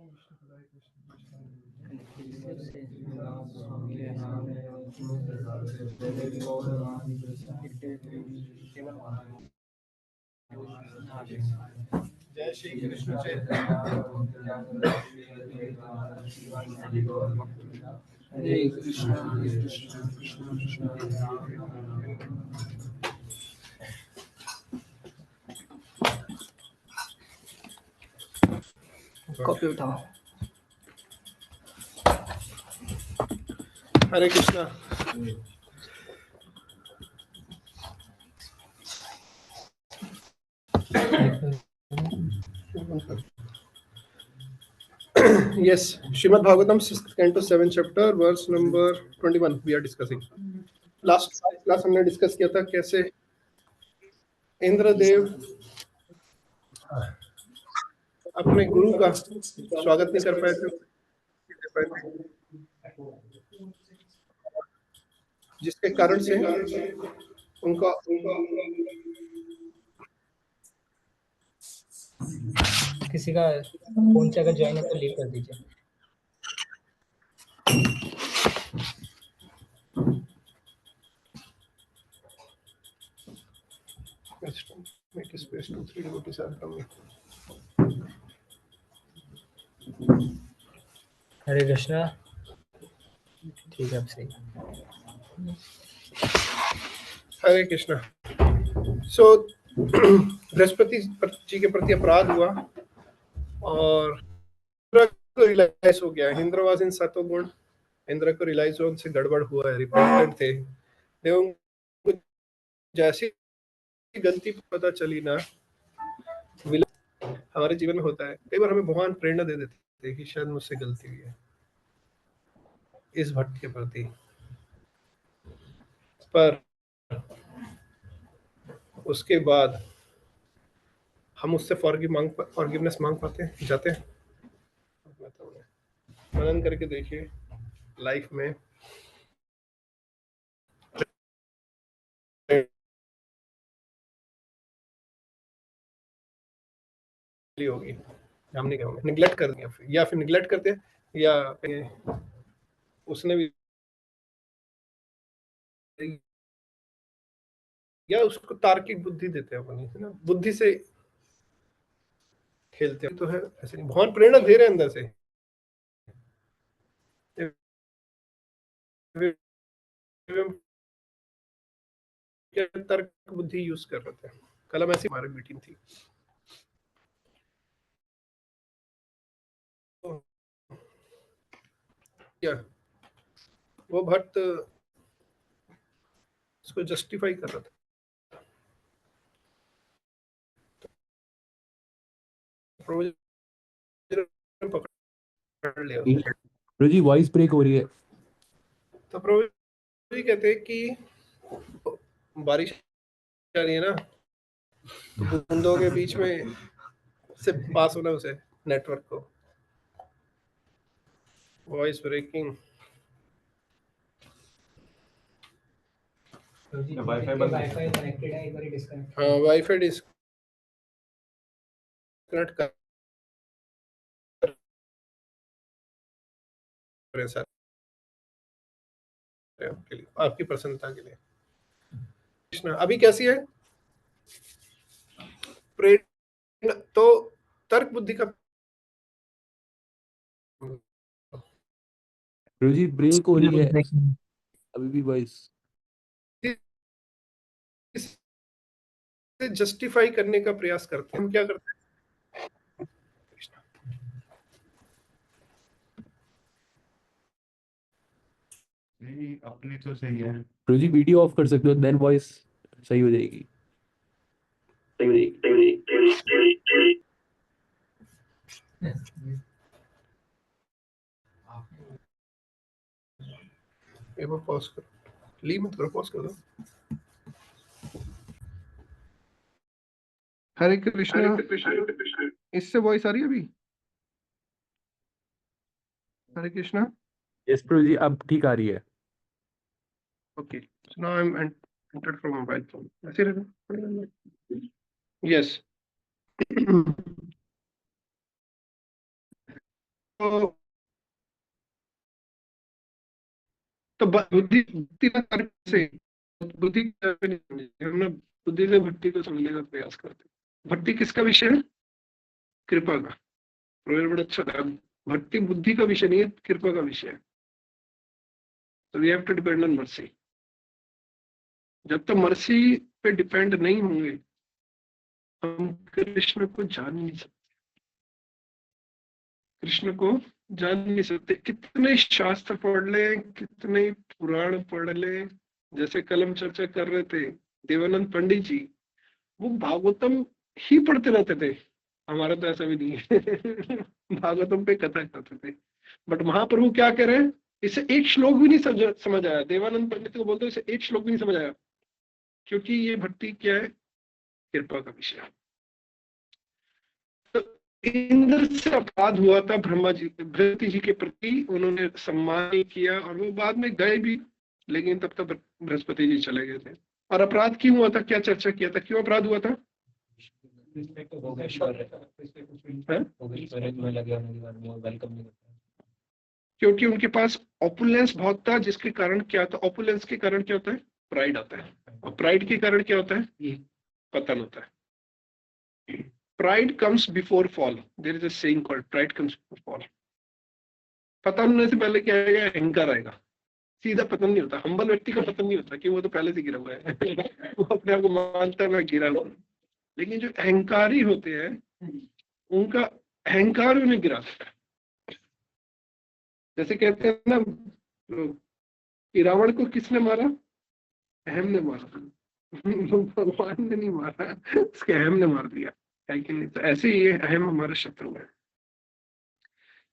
जय श्री कृष्ण चैतन्य हरे कृष्ण कृष्ण कृष्ण कॉपी उठाओ। हरे Krishna. Yes, Srimad Bhagavatam, 6th canto, 7th chapter, verse number 21. We are discussing. Last class हमने discuss किया था कैसे इंद्रदेव अपने गुरु का स्वागत नहीं कर पाए थे, जिसके कारण से उनका किसी का फोन से अगर ज्वाइन है तो लीव कर दीजिए। make space 2-3 devotees are coming. हरे कृष्णा। ठीक है, अब सही। हरे कृष्णा। सो बृहस्पति जी के प्रति अपराध हुआ और इंद्र को रियलाइज हो गया। इंद्र वाज इन सतोगुण। इंद्र को रियलाइज हुआ उनसे गड़बड़ हुआ है, रिपेंटेंट थे। देवों को जैसी गलती पता चली ना, हमारे जीवन में होता है कई बार, हमें भगवान प्रेरणा दे देते हैं कि शायद मुझसे गलती हुई है इस भक्त के प्रति, पर उसके बाद हम उससे फॉरगिवनेस मांग पाते हैं, जाते हैं। मनन करके देखिए लाइफ में होगी। हमने क्या होगा, निगलेक्ट कर दिया या फिर निगलेक्ट करते हैं, या उसने भी या उसको तार्किक बुद्धि देते हैं अपनी, है ना, बुद्धि से खेलते हैं। तो है ऐसे नहीं, भगवान प्रेरणा दे रहे हैं अंदर से, तर्क बुद्धि यूज कर रहे थे। कल हम ऐसी हमारी मीटिंग थी, क्या वो भक्त इसको जस्टिफाई कर रहा था, पकड़ लिया। प्रभु जी वॉइस ब्रेक हो रही है। तो प्रभु जी कहते हैं कि बारिश आ रही है ना, तो बूंदों के बीच में से पास होना उसे नेटवर्क को, वॉइस ब्रेकिंग। वाईफाई कनेक्टेड है, एक बार डिस्कनेक्ट। हाँ, वाईफाई डिस्कनेक्ट कर रहे सर आपके लिए, आपकी प्रसन्नता के लिए। कृष्णा अभी कैसी है प्रेरणा? तो तर्क बुद्धि का प्रभु जी ब्रेक हो रही है अभी भी वॉइस। जस्टिफाई करने का प्रयास करते हैं। हम क्या करते हैं, नहीं अपनी तो सही है। प्रभु जी वीडियो ऑफ कर सकते हो, देन वॉइस सही हो जाएगी। एक बार पॉज करो, लीव मत करो, पॉज कर दो। हरे कृष्णा। इससे वॉइस आ रही है अभी? हरे कृष्णा। यस प्रभु जी अब ठीक आ रही है। Okay, so now I am entered from mobile phone. ऐसे रहना। यस। तो बुद्धि बुद्धि का तर्क से बुद्धि की तरफ नहीं समझे, हम ना बुद्धि से भक्ति को समझने का प्रयास करते हैं। भक्ति किसका विषय है? कृपा का। प्रोवेर्ब बड़ा अच्छा था, भक्ति बुद्धि का विषय नहीं है, कृपा का विषय है। तो we have to depend on mercy. जब तक मर्सी पे डिपेंड नहीं होंगे हम कृष्ण को जान नहीं सकते। कृष्ण को जान नहीं सकते, कितने शास्त्र पढ़ ले, कितने पुराण पढ़ ले। जैसे कल हम चर्चा कर रहे थे, देवानंद पंडित जी वो भागवतम ही पढ़ते रहते थे। हमारा तो ऐसा भी नहीं है भागवतम पे कथा करते थे। बट महाप्रभु क्या कह रहे हैं, इसे एक श्लोक भी नहीं समझ आया। देवानंद पंडित को बोलते इसे एक श्लोक भी नहीं समझ आया, क्योंकि ये भक्ति क्या है? कृपा का विषय है। तो इंद्र से अपराध हुआ था ब्रह्मा जी, बृहस्पति जी के प्रति उन्होंने सम्मान नहीं किया और वो बाद में गए भी, लेकिन तब तक बृहस्पति जी चले गए थे। और अपराध क्यों हुआ था, क्या चर्चा किया था, क्यों अपराध हुआ था? क्योंकि उनके पास ऑपुलेंस बहुत था, जिसके कारण क्या था, ऑपुलेंस के कारण क्या होता है? प्राइड आता है। और प्राइड के कारण क्या होता है? पतन होता है। Pride comes before fall. There is a saying called pride comes before fall. पतन होने से पहले क्या आएगा? अहंकार आएगा। सीधा पतन नहीं होता, हम्बल व्यक्ति का पतन नहीं होता, कि वो तो पहले से गिरा हुआ है वो अपने आप को मानता है मैं गिरा हुआ। लेकिन जो अहंकारी होते हैं उनका अहंकार उन्हें गिरा देता है। जैसे कहते हैं ना कि रावण को किसने मारा? अहम ने मारा भगवान ने नहीं मारा, उसके अहम ने मार दिया है कि नहीं? तो ऐसे ही ये अहम हमारा शत्रु है।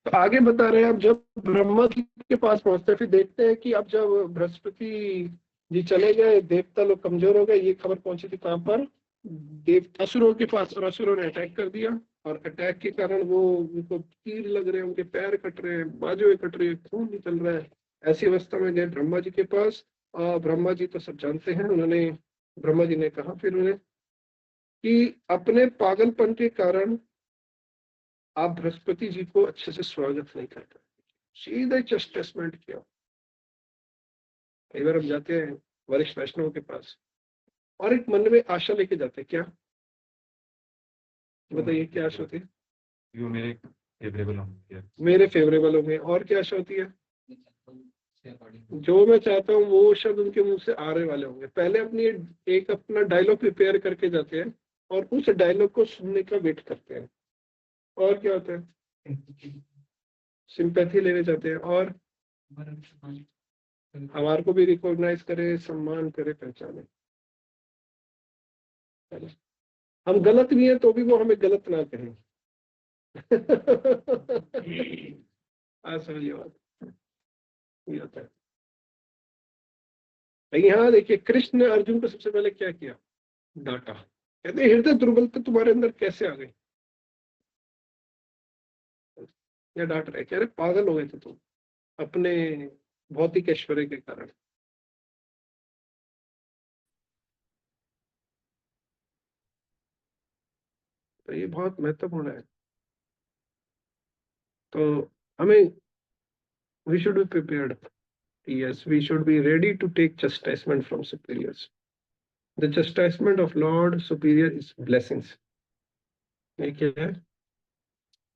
तो आगे बता रहे हैं, अब जब ब्रह्मा जी के पास पहुंचते फिर देखते हैं कि अब जब बृहस्पति जी चले गए, देवता लोग कमजोर हो गए। ये खबर पहुंची थी कहां पर? असुरों के पास, और असुरों ने अटैक कर दिया। और अटैक के कारण वो उनको तीर लग रहे हैं, उनके पैर कट रहे हैं, बाजुएं कट रही है, खून निकल रहा है। ऐसी अवस्था में गए ब्रह्मा जी के पास। और ब्रह्मा जी तो सब जानते हैं, उन्होंने ब्रह्मा जी ने कहा फिर उन्हें कि अपने पागलपन के कारण आप बृहस्पति जी को अच्छे से स्वागत नहीं करते। सीधे चेस्टमेंट किया। कई बार हम जाते हैं वरिष्ठ वैष्णव के पास और एक मन में आशा लेके जाते हैं, क्या बताइए क्या आशा होती है? मेरे फेवरेबल होंगे। मेरे फेवरेबल होंगे। और क्या आशा होती है? जो मैं चाहता हूँ वो शब्द उनके मुंह से आने वाले होंगे। पहले अपनी एक अपना डायलॉग प्रिपेयर करके जाते हैं और उस डायलॉग को सुनने का वेट करते हैं। और क्या होता है? सिंपैथी लेने जाते हैं और हमारे को भी रिकॉग्नाइज करे, सम्मान करे, पहचाने। हम गलत भी हैं तो भी वो हमें गलत ना कहें समझिए बात ये होता है। लेकिन हाँ देखिए, कृष्ण ने अर्जुन को सबसे पहले क्या किया? डांटा। कहते हृदय दुर्बलता तुम्हारे अंदर कैसे आ गई? या डांट रहे, कह रहे पागल हो गए थे तुम अपने भौतिक ऐश्वर्य के कारण। तो ये बहुत महत्वपूर्ण है। तो हमें we should be prepared. Yes, we should be ready to take chastisement from superiors. The chastisement of Lord Superior is blessings. ये क्या है?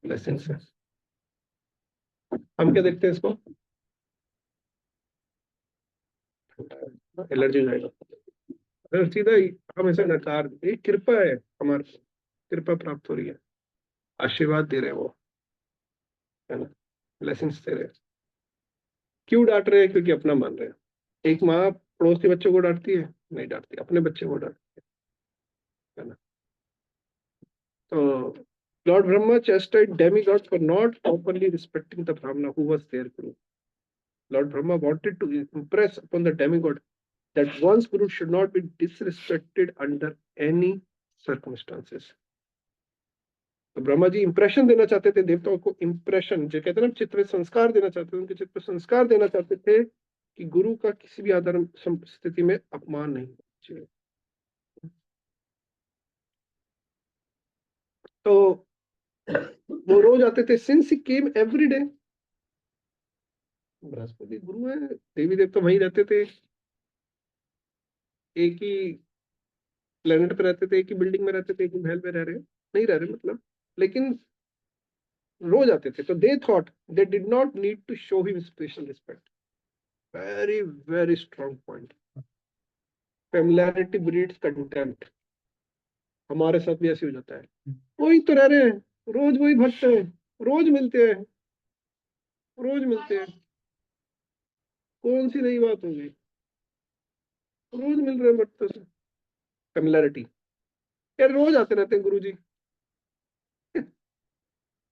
Blessings है। हम क्या देखते हैं इसको? एलर्जी जाएगा अगर सीधा ही हम ऐसा नकार दें। ये कृपा है, हमारे कृपा प्राप्त हो रही है, आशीर्वाद दे रहे हैं वो, है ना, ब्लेसिंग्स दे रहे हैं। क्यों डांट रहे हैं? क्योंकि अपना मान रहे हैं। एक माँ पड़ोस के बच्चों को डांटती है? नहीं डांटती, अपने बच्चे को डांटती है ना। तो Lord Brahma chastised demigods for not properly respecting the Brahmana who was their guru. Lord Brahma wanted to impress upon the demigod that one's guru should not be disrespected under any circumstances. तो Brahma ji impression देना चाहते थे देवताओं को, impression जो कहते हैं ना, चित्र संस्कार देना चाहते थे, उनके चित्र संस्कार देना चाहते थे कि गुरु का किसी भी आधार स्थिति में अपमान नहीं होना चाहिए। तो वो रोज आते थे, since he came every day. Brihaspati गुरु है, देवी देवता वहीं रहते थे, एक ही प्लेनेट पे रहते थे, एक ही बिल्डिंग में रहते थे, एक ही महल में रह रहे हैं, नहीं रह रहे मतलब, लेकिन रोज आते थे। तो they thought they did not need to show him special respect. Very very strong point. Familiarity breeds contempt. हमारे साथ भी ऐसे हो जाता है, वही तो रह रहे हैं, रोज वही भटते हैं, रोज मिलते हैं, रोज मिलते हैं, कौन सी नई बात होगी, रोज मिल रहे हैं भटते से। फेमिलियरिटी, यार रोज आते रहते हैं गुरुजी।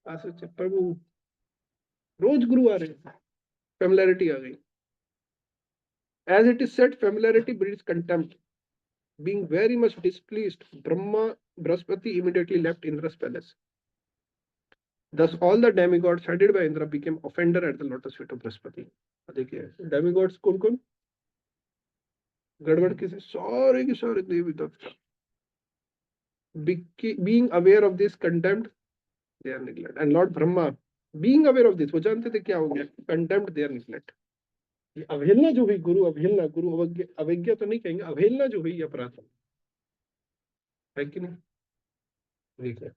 आ सोचे प्रभु, रोज गुरु आ रहे हैं, फेमिलियरिटी आ गई। As it is said, familiarity breeds contempt. Being very much displeased, Brihaspati immediately left Indra's palace. Thus, all the demigods headed by Indra became offender at the lotus feet of Brihaspati. देखिए demigods कौन कौन, गड़बड़ किसे, सारे के सारे देवी देवता। Being aware of this contempt, their neglect, and Lord Brahma, being aware of this, वो जानते थे क्या हो गया, contempt their neglect। ये अवहेलना जो हुई, गुरु अवहेलना, गुरु अवज्ञा, अवज्ञा तो नहीं कहेंगे, अवहेलना जो हुई, अपराध है कि नहीं। ठीक है,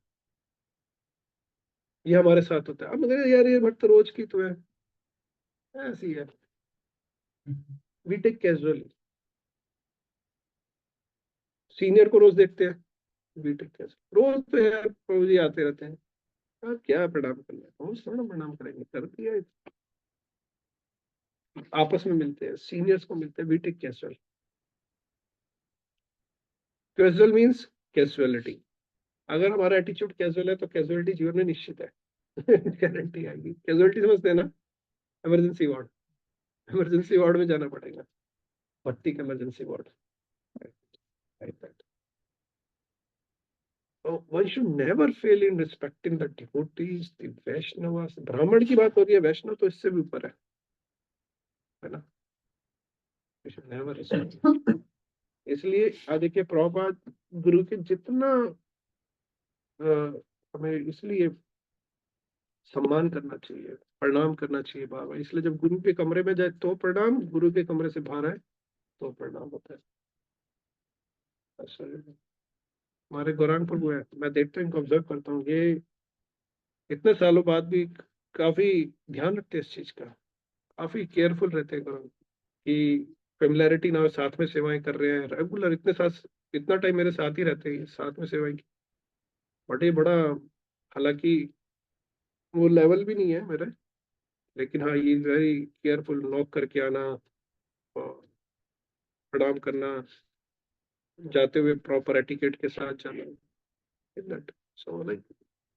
ये हमारे साथ होता है। अब मगर यार ये भट्ट रोज की तो है, ऐसी है, वी टेक कैजुअली। सीनियर को रोज देखते हैं, वी टेक कैजुअल, रोज तो यार प्रभु जी आते रहते हैं, यार क्या प्रणाम करना है, रोज थोड़ा प्रणाम करेंगे, कर दिया। आपस में मिलते हैं, सीनियर्स को मिलते हैं, we take casual. Casual means casualty. अगर हमारा एटीट्यूड कैजुअल है तो कैजुअलिटी जीवन में निश्चित है। गारंटी आएगी। कैजुअलिटी समझते हैं ना, इमरजेंसी वार्ड, इमरजेंसी वार्ड में जाना पड़ेगा, भट्टी का emergency ward. One should never fail in respecting the devotees, the Vaishnavas। ब्राह्मण की बात हो रही है, वैष्णव तो इससे भी ऊपर है ना। We should never respect। इसलिए देखिए प्रभुपाद गुरु के जितना हमें इसलिए सम्मान करना चाहिए, प्रणाम करना चाहिए बाबा। इसलिए जब गुरु के कमरे में जाए तो प्रणाम, गुरु के कमरे से बाहर आए तो प्रणाम होता है। हमारे गौरांग प्रभु है, मैं देखता हूँ, ऑब्जर्व करता हूँ, ये इतने सालों बाद भी काफी ध्यान रखते हैं इस चीज का, काफी केयरफुल रहते हैं गौरांग कि फेमिलैरिटी ना हो, साथ में सेवाएं कर रहे हैं रेगुलर, इतने साथ, इतना टाइम मेरे साथ ही रहते हैं, साथ में सेवाएं की। बट ये बड़ा, हालांकि वो लेवल भी नहीं है मेरे, लेकिन हाँ ये वेरी केयरफुल, नॉक करके आना और प्रणाम करना, जाते हुए प्रॉपर एटिकेट के साथ जाना, दैट सो लाइक,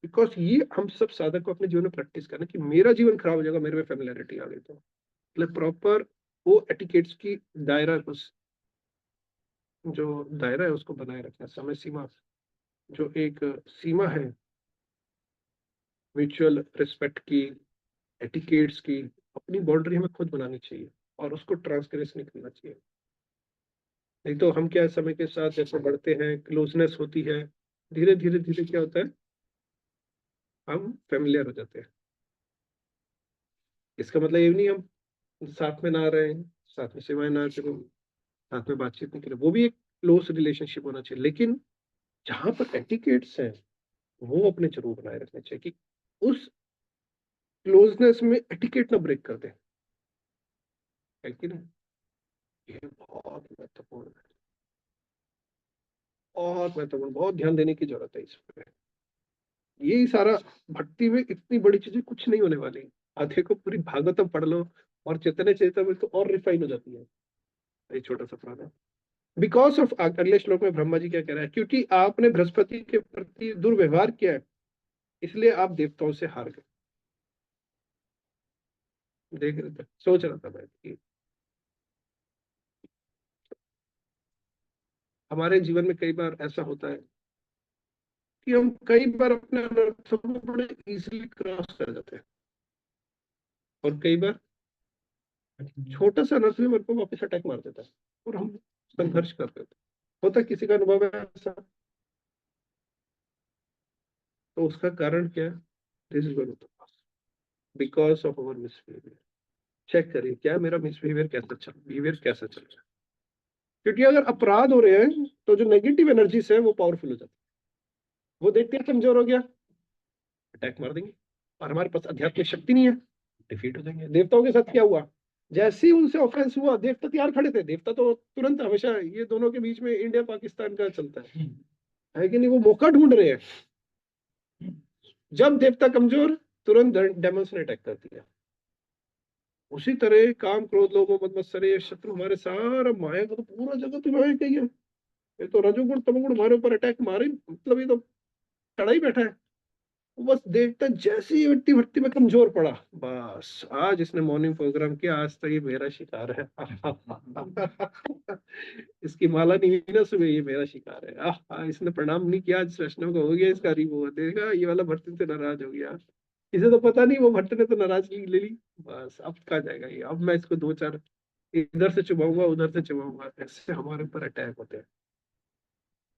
बिकॉज ये हम सब साधक को अपने जीवन में प्रैक्टिस करना कि मेरा जीवन खराब हो जाएगा मेरे में फेमिलियरिटी आ गई तो, मतलब प्रॉपर वो एटिकेट्स की दायरा, उस जो दायरा है उसको बनाए रखना, समय सीमा, जो एक सीमा है म्यूचुअल रिस्पेक्ट की, एटिकेट्स की, अपनी बाउंड्री हमें खुद बनानी चाहिए और उसको ट्रांसग्रेस नहीं करना चाहिए। नहीं तो हम क्या, समय के साथ जैसे बढ़ते हैं, क्लोजनेस होती है, धीरे धीरे धीरे क्या होता है, हम फेमिलियर हो जाते हैं। इसका मतलब ये नहीं हम साथ में ना रहे, साथ में सेवाएं ना करें, साथ में बातचीत नहीं करें, वो भी एक क्लोज रिलेशनशिप होना चाहिए, लेकिन जहां पर एटिकेट्स हैं वो अपने जरूर बनाए रखने चाहिए कि उस क्लोजनेस में एटिकेट ना ब्रेक कर दे, है कि नहीं। ये बहुत महत्वपूर्ण है, बहुत महत्वपूर्ण, बहुत ध्यान देने की जरूरत है इस पर। यही सारा भक्ति में इतनी बड़ी चीजें कुछ नहीं होने वाली। आधे को पूरी भागवतम पढ़ लो और चैतन्य चैतन्य तो और रिफाइन हो जाती है। एक छोटा सा प्रावधान, बिकॉज ऑफ, अगले श्लोक में ब्रह्मा जी क्या कह रहा है, क्योंकि आपने बृहस्पति के प्रति दुर्व्यवहार किया है इसलिए आप देवताओं से हार गए। देख रहे थे, सोच रहा था मैं कि हमारे जीवन में कई बार ऐसा होता है कि हम कई बार अपने अनर्थों को बड़े इजीली क्रॉस कर जाते हैं, और कई बार छोटा सा अनर्थ भी मेरे को वापस अटैक मार देता है और हम संघर्ष कर देते हैं। होता है, किसी का अनुभव है ऐसा। तो उसका कारण क्या है? This is one of the cause, because of our misbehaviour. Check करिए क्या मेरा मिसबिहेवियर कैसा चल रहा है। क्योंकि अगर अपराध हो रहे हैं तो जो नेगेटिव एनर्जीज है वो पावरफुल हो जाती है। वो देखते हैं कमजोर हो गया, अटैक मार देंगे, और हमारे पास आध्यात्मिक शक्ति नहीं है, डिफीट हो जाएंगे। देवताओं के साथ क्या हुआ? जैसे ही उनसे ऑफेंस हुआ, देवता तैयार खड़े थे। देवता तो तुरंत, हमेशा ये दोनों के बीच में इंडिया पाकिस्तान का चलता है कि नहीं? वो मौका ढूंढ रहे हैं। जब देवता कमजोर, तुरंत डेमोन्स ने अटैक कर दिया। उसी तरह काम, क्रोध, लोभ, मोह, मद मत्सर, ये शत्रु हमारे सारा माया का तो पूरा जगत ही माया का ही है। ये तो रजोगुण तमोगुण हमारे ऊपर अटैक मारे, मतलब ये तो चढ़ा ही बैठा है। वो बस देखता, जैसे ही व्यक्ति भक्ति में कमजोर पड़ा, बस आज इसने मॉर्निंग प्रोग्राम किया, आज तक ये मेरा शिकार है। इसकी माला नहीं हुई ना सुबह, ये मेरा शिकार है। इसने प्रणाम नहीं किया, आज वैष्णव का हो गया, इसका रिवो देखा, ये वाला भट्ट से नाराज हो गया। इसे तो पता नहीं, वो भट्ट ने तो नाराजगी ले ली। बस अब कहा जाएगा ये, अब मैं इसको दो चार इधर से चुभाऊंगा, उधर से चुभाऊंगा। ऐसे हमारे ऊपर अटैक होते हैं।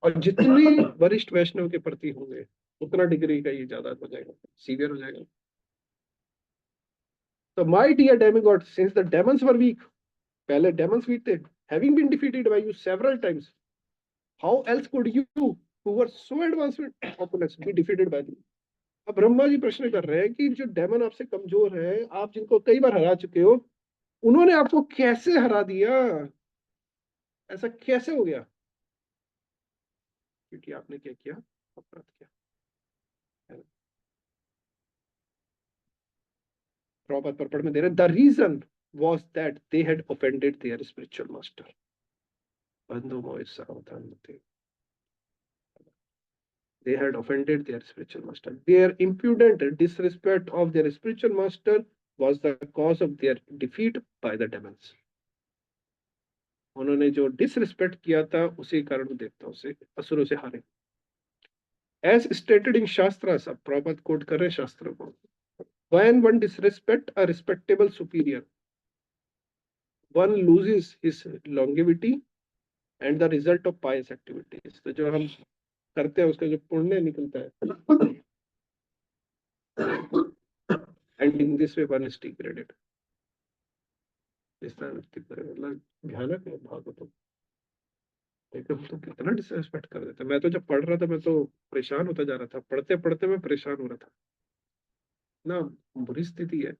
और जितने वरिष्ठ वैष्णव के प्रति होंगे, उतना डिग्री का ये ज्यादा हो जाएगा, सीवियर हो जाएगा। तो my dear demigod, since the demons were weak, पहले डेमन्स वीक थे, having been defeated by you several times, how else could you who were so advanced opponents be defeated by you? अब ब्रह्मा जी प्रश्न कर रहे हैं कि जो डेमन आपसे कमजोर है, आप जिनको कई बार हरा चुके हो, उन्होंने आपको कैसे हरा दिया? ऐसा कैसे हो गया? क्योंकि आपने क्या किया? अपराध किया। प्रॉपर पर्पट में दे रहे, the reason was that they had offended their spiritual master. बंधु मोहि सावधान मते। They had offended their spiritual master. Their impudent disrespect of their spiritual master was the cause of their defeat by the demons. उन्होंने जो disrespect किया था, उसी कारण देवताओं से, असुरों से हारे। As stated in Shastras, अब प्रॉपर कोट कर रहे हैं शास्त्रों को, when one disrespect a respectable superior, one loses his longevity and the result of pious activities. तो जो हम करते हैं उसका जो पुण्य निकलता है, and in this way one is degraded. इस तरह व्यक्ति करे, मतलब भयानक है भागवत। एकदम तो कितना डिसरेस्पेक्ट कर देता। मैं तो जब पढ़ रहा था, मैं तो परेशान होता जा रहा था, पढ़ते पढ़ते मैं परेशान हो रहा था ना, बुरी स्थिति है।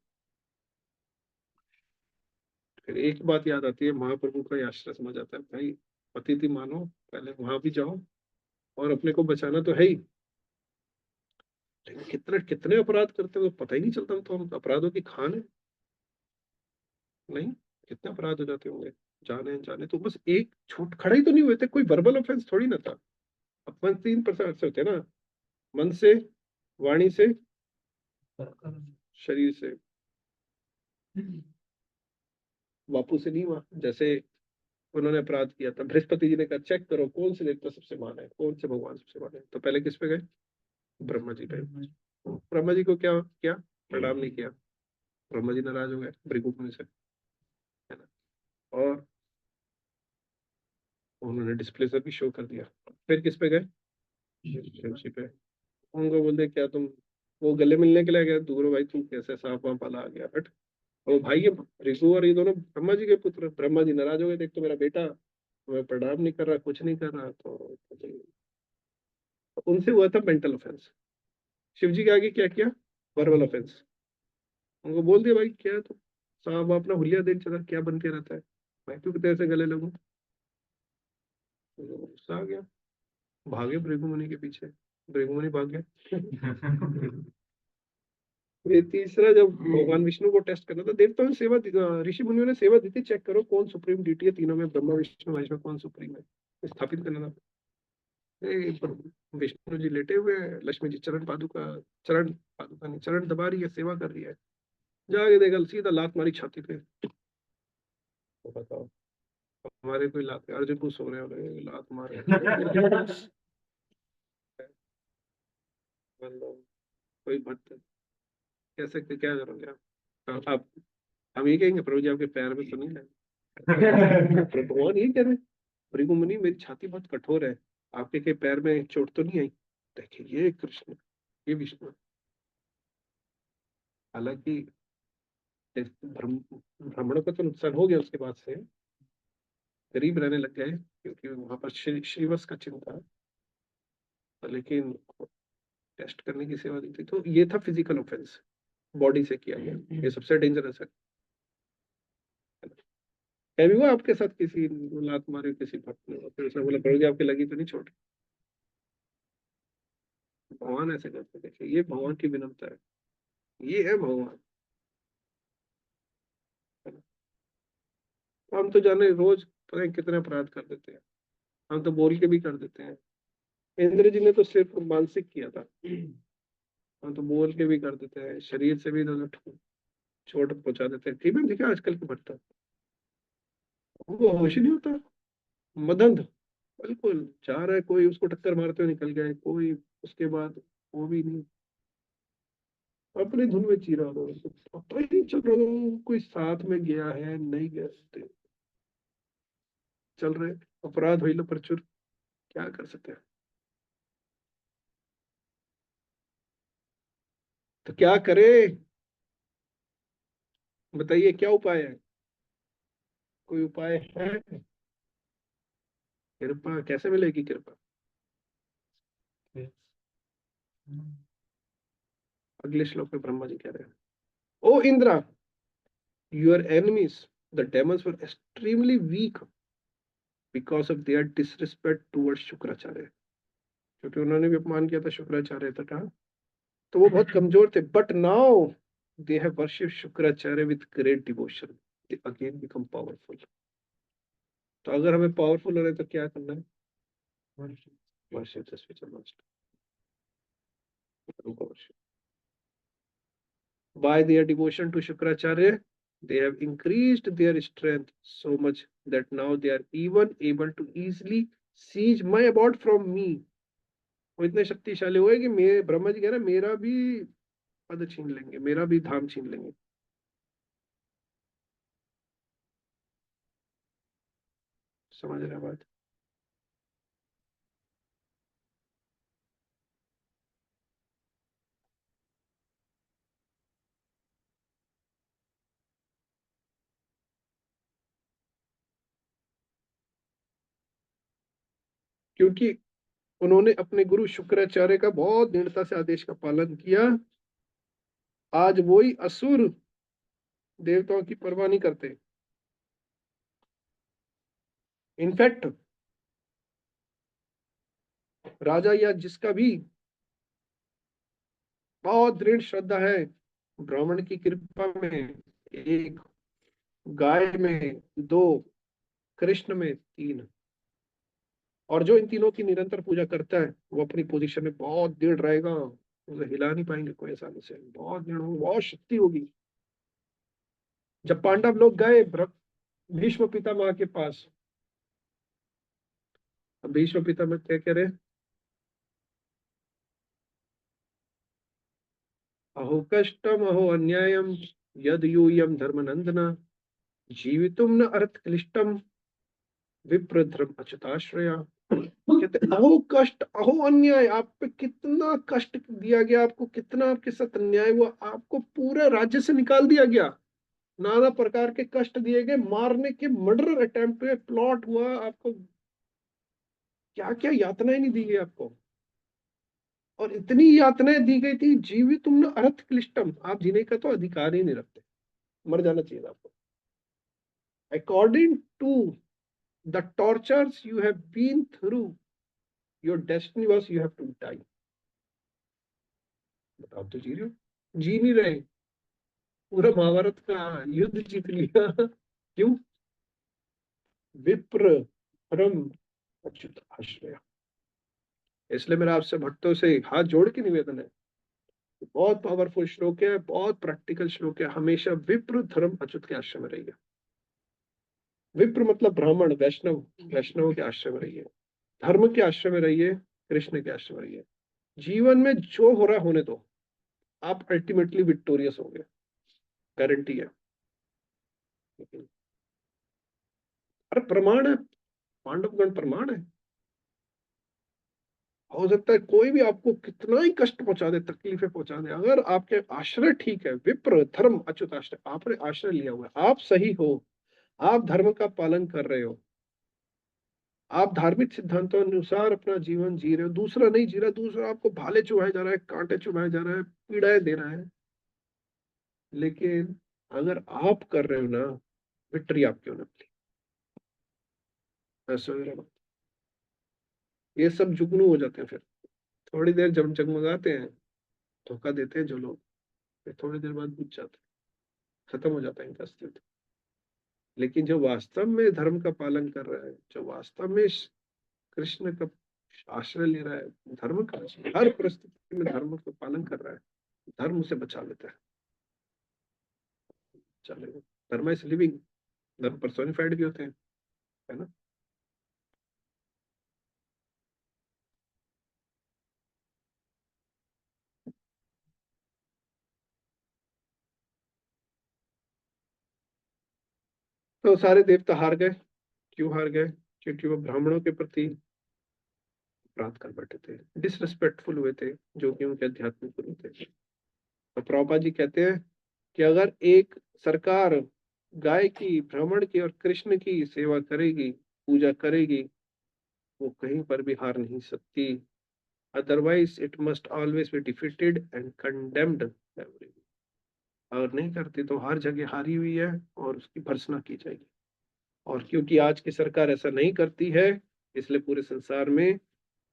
फिर एक बात याद आती है, महाप्रभु का आश्रय समझ आता है, भाई अतिथि मानो, पहले वहां भी जाओ, और अपने को बचाना तो है ही। लेकिन कितने कितने अपराध करते हैं तो पता ही नहीं चलता, तो हम अपराधों की खान है नहीं। कितने अपराध हो जाते होंगे जाने जाने। तो बस एक छूट खड़ा ही तो नहीं हुए थे, कोई वर्बल ऑफेंस थोड़ी ना था। अपन 3% से होते हैं ना, मन से, वाणी से, शरीर से। बापू से नहीं हुआ। जैसे उन्होंने अपराध किया था, बृहस्पति जी ने कहा चेक करो कौन से देवता सबसे महान है, कौन से भगवान सबसे महान है। तो पहले किस पे गए? ब्रह्मा जी पे। ब्रह्मा जी को क्या किया? प्रणाम नहीं किया। ब्रह्मा जी नाराज हो गए भृगु मुनि से, है ना, और उन्होंने डिस्प्लेसर भी शो कर दिया। फिर किस पे गए? शिव जी पे। उनको बोलते क्या तुम, वो गले मिलने के लिए गया, दूर हो भाई, तू कैसे सांप वाप वाला आ गया, बट वो भाई ये ऋषु और ये दोनों ब्रह्मा जी के पुत्र। ब्रह्मा जी नाराज हो गए, देख तो मेरा बेटा मैं प्रणाम नहीं कर रहा, कुछ नहीं कर रहा। तो उनसे हुआ था मेंटल ऑफेंस। शिव जी के आगे क्या किया? Verbal offence. उनको बोल दिया भाई क्या तो सांप अपना हुलिया देख चला, क्या बनते रहता है, मैं क्यों तेरे से गले लगूं। तो गुस्सा आ गया, भागे भृगु मुनि के पीछे। भृगु मुनि भाग गए। ये तीसरा, जब भगवान विष्णु को टेस्ट करना था, देवताओं ने सेवा ऋषि मुनियों ने सेवा दी थी, चेक करो कौन सुप्रीम डीटी है तीनों में, ब्रह्मा विष्णु महेश में कौन सुप्रीम है, स्थापित करना था। विष्णु जी लेटे हुए हैं, लक्ष्मी जी चरण पादुका नहीं, चरण दबा रही है, सेवा कर रही है। जाके देखा सीधा लात मारी छाती पे। तो बताओ, हमारे कोई लात, अर्जुन को सो रहे हो लात मारे। मतलब कोई भक्त कह सकते, क्या करोगे आप? हम ये कहेंगे प्रभु जी आपके पैर में तो नहीं है। भगवान ये कह रहे, भृगु मुनि मेरी छाती बहुत कठोर है, आपके के पैर में चोट तो नहीं आई? देखिए ये कृष्ण, ये विष्णु है। हालांकि ब्राह्मणों को तो नुकसान हो गया उसके बाद से, गरीब रहने लग गए क्योंकि वहां पर श्रीवत्स का चिन्ह था, लेकिन टेस्ट करने की सेवा दी थी। तो ये था फिजिकल ऑफेंस, बॉडी से किया गया, ये सबसे डेंजरस है। कभी हुआ आपके साथ किसी लात मारे किसी भक्त ने, फिर उसने बोला प्रभु जी आपकी लगी तो नहीं छोटी? भगवान ऐसे करते, देखिए ये भगवान की विनम्रता है, ये है भगवान। हम तो जाने रोज पता नहीं कितने अपराध कर देते हैं, हम तो बोल के भी कर देते हैं। इंद्र जी ने तो सिर्फ मानसिक किया था, हम तो बोल के भी कर देते हैं, शरीर से भी तो चोट पहुंचा देते हैं। ठीक है, देखिए आजकल के भक्त वो होश ही नहीं होता, मदंध, बिल्कुल जा रहा है, कोई उसको टक्कर मारते हुए निकल गए, कोई उसके बाद वो भी नहीं, अपने धुन में जी रहा था, पता ही नहीं चल रहा कोई साथ में गया है नहीं गया, चल रहे अपराध हुई प्रचुर, क्या कर सकते हैं। तो क्या करे, बताइए क्या उपाय है? कोई उपाय है? कृपा कैसे मिलेगी कृपा? अगले श्लोक में ब्रह्मा जी कह रहे हैं, ओ Indira, your enemies the demons were extremely weak because of their disrespect towards Shukracharya, क्योंकि उन्होंने भी अपमान किया था शुक्राचार्य तक का, तो वो बहुत कमजोर थे। But now they have worship Shukracharya with great devotion, they again become powerful. तो अगर हमें पावरफुल होना है तो क्या करना है? Worship the spiritual master, worship. By their devotion to Shukracharya, they have increased their strength so much that now they are even able to easily seize my abode from me. वो इतने शक्तिशाली हुए कि मेरे ब्रह्मा जी कह रहे मेरा भी पद छीन लेंगे, मेरा भी धाम छीन लेंगे। समझ रहे बात? क्योंकि उन्होंने अपने गुरु शुक्राचार्य का बहुत दृढ़ता से आदेश का पालन किया, आज वही असुर देवताओं की परवाह नहीं करते। इनफैक्ट राजा या जिसका भी बहुत दृढ़ श्रद्धा है, ब्राह्मण की कृपा में एक, गाय में दो, कृष्ण में तीन, और जो इन तीनों की निरंतर पूजा करता है वो अपनी पोजीशन में बहुत दृढ़ रहेगा, उसे हिला नहीं पाएंगे कोई आसानी से, बहुत दृढ़ होगा, बहुत शक्ति होगी। जब पांडव लोग गए भीष्म पितामह के पास, अब भीष्म पितामह क्या कह रहे? अहो कष्टम अहो अन्यायम यद यूयम धर्मनंदना जीवितुम न अर्थ क्लिष्टम विप्र धर्म अच्युताश्रया। कहते अहो कष्ट अहो अन्याय, आप पे कितना कष्ट दिया गया, आपको कितना आपके साथ अन्याय हुआ, आपको पूरे राज्य से निकाल दिया गया, नाना प्रकार के कष्ट दिए गए, मारने के मर्डर अटेम्प्ट हुए, प्लॉट हुआ, आपको क्या क्या यातनाएं नहीं दी गई आपको, और इतनी यातनाएं दी गई थी, जीवित तुमने अर्थ क्लिष्टम, आप जीने का तो अधिकार ही नहीं रखते, मर जाना चाहिए आपको। According to the tortures you have been through, your destiny was you have to die. बताओ तो जी रहे हो? जी नहीं रहे, पूरा महाभारत का युद्ध जीत लिया। क्यों? विप्र परम अच्युत आश्रय। इसलिए मेरा आपसे भक्तों से हाथ जोड़ के निवेदन है, बहुत पावरफुल श्लोक है, बहुत प्रैक्टिकल श्लोक है, हमेशा विप्र धर्म अच्युत के आश्रय में रहिए। विप्र मतलब ब्राह्मण, वैष्णव, वैष्णव के आश्रय में रहिए, धर्म के आश्रय में रहिए, कृष्ण के आश्रय में रहिए। जीवन में जो हो रहा होने दो, आप अल्टीमेटली विक्टोरियस होंगे, गारंटी है। अरे प्रमाण है, पांडवगण प्रमाण है। हो सकता है कोई भी आपको कितना ही कष्ट पहुंचा दे, तकलीफें पहुंचा दे, अगर आपके आश्रय ठीक है, विप्र धर्म अच्युत आश्रय, आपने आश्रय लिया हुआ है, आप सही हो, आप धर्म का पालन कर रहे हो, आप धार्मिक सिद्धांतों अनुसार अपना जीवन जी रहे हो, दूसरा नहीं जी रहा, दूसरा आपको भाले चुभाए जा रहा है, कांटे चुभाए जा रहा है, पीड़ाएं दे रहा है, लेकिन अगर आप कर रहे हो ना, विक्ट्री आपकी होने वाली है। ऐसा मेरा बात। ये सब जुगनू हो जाते हैं फिर, थोड़ी देर जब जगमगाते हैं, धोखा देते हैं जो लोग, फिर थोड़ी देर बाद बुझ जाते हैं, खत्म हो जाता है इनका अस्तित्व। लेकिन जो वास्तव में धर्म का पालन कर रहा है, जो वास्तव में कृष्ण का आश्रय ले रहा है, धर्म का हर परिस्थिति में धर्म का पालन कर रहा है, धर्म उसे बचा लेता है। चलेगा, धर्म इज लिविंग, धर्म पर्सोनिफाइड भी होते हैं, है ना। तो सारे देवता हार गए। क्यों हार गए? क्योंकि वो ब्राह्मणों के प्रति अपराध कर बैठे थे, डिसरिस्पेक्टफुल हुए थे, जो कि उनके आध्यात्मिक गुरु थे। तो प्रभुपाद जी कहते हैं कि अगर एक सरकार गाय की, ब्राह्मण की और कृष्ण की सेवा करेगी, पूजा करेगी, वो कहीं पर भी हार नहीं सकती। Otherwise it must always be defeated and condemned every way. अगर नहीं करती तो हर जगह हारी हुई है और उसकी भर्त्सना की जाएगी। और क्योंकि आज की सरकार ऐसा नहीं करती है, इसलिए पूरे संसार में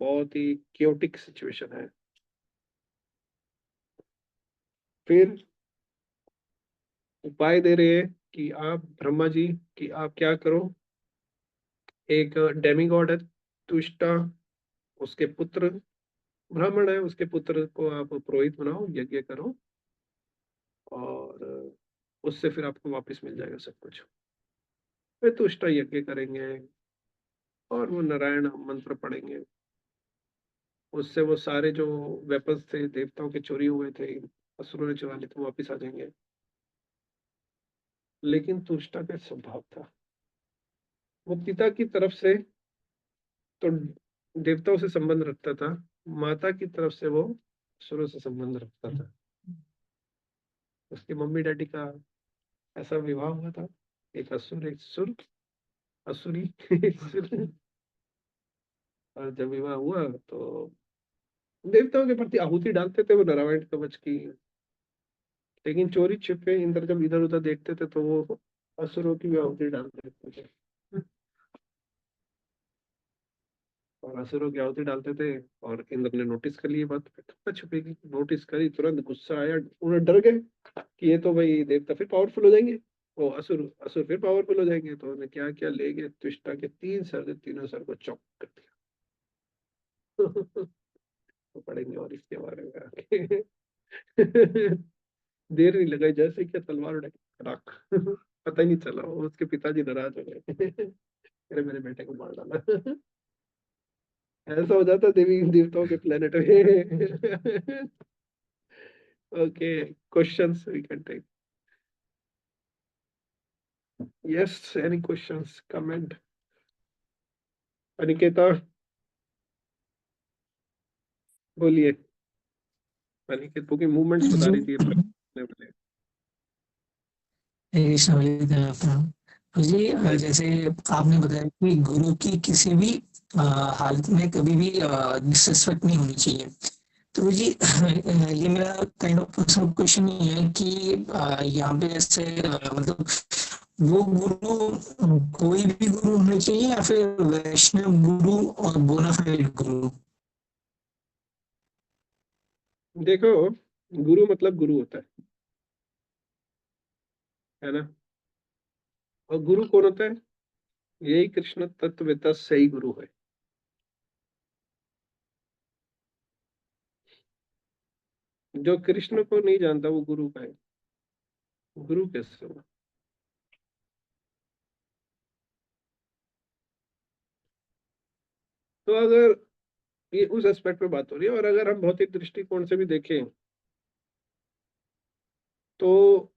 बहुत ही क्योटिक सिचुएशन है। फिर उपाय दे रहे हैं कि आप ब्रह्मा जी, कि आप क्या करो, एक डेमिगॉड है तुष्टा, उसके पुत्र ब्राह्मण है, उसके पुत्र को आप पुरोहित बनाओ, यज्ञ करो, और उससे फिर आपको वापस मिल जाएगा सब कुछ। फिर तुष्टा यज्ञ करेंगे और वो नारायण मंत्र पढ़ेंगे, उससे वो सारे जो वेपन्स थे देवताओं के चोरी हुए थे, असुरों ने चुरा लिए थे, वापिस आ जाएंगे। लेकिन तुष्टा का स्वभाव था, वो पिता की तरफ से तो देवताओं से संबंध रखता था, माता की तरफ से वो असुरों से संबंध रखता था। उसके मम्मी डैडी का ऐसा विवाह हुआ था, एक असुर एक सुर, असुरी एक सुर। और जब विवाह हुआ तो देवताओं के प्रति आहुति डालते थे वो नारायण कवच की, लेकिन चोरी छिपे इंद्र जब इधर उधर देखते थे तो वो असुरों की भी आहुति डाल देते थे। और असुरों की आहुति डालते थे, और इंद्र ने नोटिस कर ली ये बात, कहाँ छुपेगी, नोटिस करी, तुरंत गुस्सा आया, उन्हें डर गए कि ये तो भाई देवता फिर पावरफुल हो जाएंगे, वो असुर असुर फिर पावरफुल हो जाएंगे। तो उन्होंने क्या किया, ले गए त्विष्टा के 3 सर, तीनों सर को चौक कर दिया। तो पढ़ेंगे और इसके बारे में आगे। देर नहीं लगाई, जैसे कि तलवार उठाई, खड़ाक। पता ही नहीं चला, उसके पिताजी नाराज हो गए। अरे मेरे बेटे को मार डाला। ऐसा हो जाता देवी देवताओं के प्लेनेट में। Okay, questions we can take. Yes, any questions, comment? Aniketa बोलिए। अनिकेत की मूवमेंट्स बता जी रही थी अपने। जी जैसे आपने बताया कि गुरु की किसी भी हालत में कभी भी डिसरिस्पेक्ट नहीं होनी चाहिए। तो जी ये मेरा काइंड ऑफ पर्सनल क्वेश्चन ये है कि यहाँ पे जैसे मतलब वो गुरु कोई भी गुरु होना चाहिए या फिर वैष्णव गुरु और बोनाफाइड गुरु? देखो, गुरु मतलब गुरु होता है ना। और गुरु कौन होता है? यही कृष्ण तत्ववेता सही गुरु है। जो कृष्ण को नहीं जानता वो गुरु का है, गुरु कैसे होगा? तो अगर ये उस एस्पेक्ट पे बात हो रही है, और अगर हम भौतिक दृष्टिकोण से भी देखें तो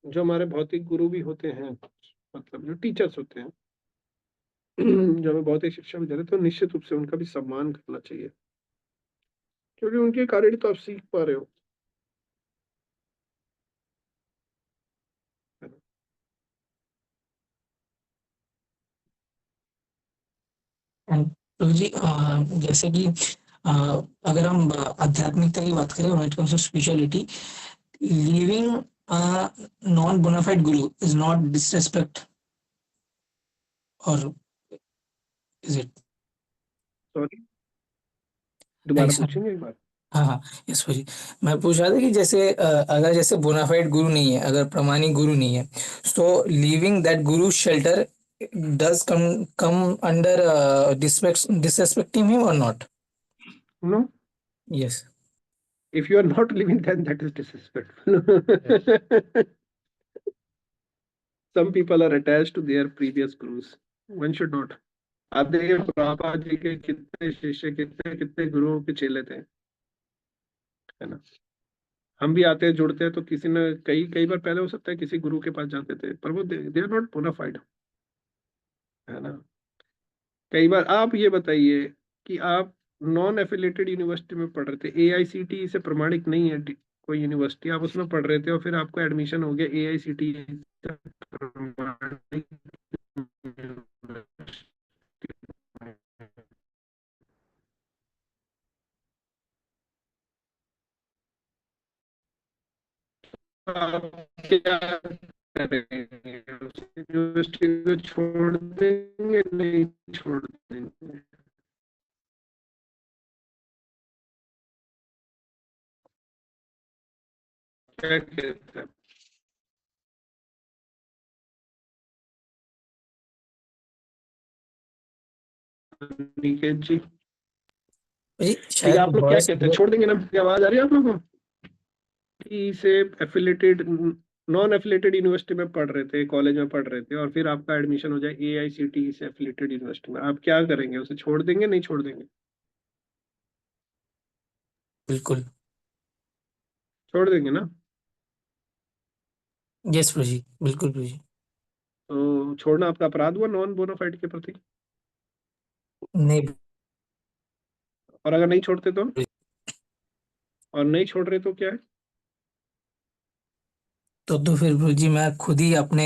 जो हमारे भौतिक गुरु भी होते हैं, मतलब जो टीचर्स होते हैं, जो हमें भौतिक शिक्षा भी दे रहे, तो निश्चित रूप से उनका भी सम्मान करना चाहिए, क्योंकि उनके कारण तो आप सीख पा रहे हो, है ना? And तो जी जैसे कि अगर हम आध्यात्मिकता की बात करें, when it comes to spirituality, leaving a non-bona-fide guru is not disrespect, or is it? Sorry, नहीं दोबारा सर, पूछेंगे एक बार? हाँ हाँ, यस भाई। मैं पूछ रहा था कि जैसे अगर जैसे बोनाफाइड गुरु नहीं है, अगर प्रमाणिक गुरु नहीं है, तो leaving that guru shelter does come come under disrespecting him or not? No, Yes. if you are not living, then that is disrespectful. Some people are attached to their previous gurus. One should not. आप देखिए प्रभुपाद जी के कितने शिष्य, कितने कितने गुरुओं के चेले थे, है ना? हम भी आते हैं, जुड़ते हैं, तो किसी ने कई कई बार पहले हो सकता है किसी गुरु के पास जाते थे, पर वो दे आर नॉट बोनाफाइड, है ना? कई बार आप ये बताइए कि आप नॉन एफिलेटेड यूनिवर्सिटी में पढ़ रहे थे, एआईसीटीई से प्रमाणित नहीं है कोई यूनिवर्सिटी, आप उसमें पढ़ रहे थे और फिर आपको एडमिशन हो गया एआईसीटीई से प्रमाणित यूनिवर्सिटी में। आप क्या करेंगे? उस यूनिवर्सिटी को छोड़ देंगे, नहीं छोड़ देंगे? क्या कहते हैं निकेत जी? जी ठीक है, शायद आप लोग क्या वॉइस कहते हैं, छोड़ देंगे ना? क्या आवाज आ रही है आप लोगों को कि से एफिलेटेड, नॉन एफिलेटेड यूनिवर्सिटी में पढ़ रहे थे, कॉलेज में पढ़ रहे थे, और फिर आपका एडमिशन हो जाए एआईसीटीई से एफिलेटेड यूनिवर्सिटी में, आप क्या करेंगे? उसे छोड़ देंगे, नहीं छोड़ देंगे? बिल्कुल। छोड़ देंगे ना? यस प्रभु जी, बिल्कुल प्रभु जी। तो छोड़ना आपका अपराध हुआ नॉन बोनाफाइड के प्रति? नहीं और अगर नहीं छोड़ते तो? और नहीं छोड़ रहे तो क्या है? तो फिर प्रभु जी मैं खुद ही अपने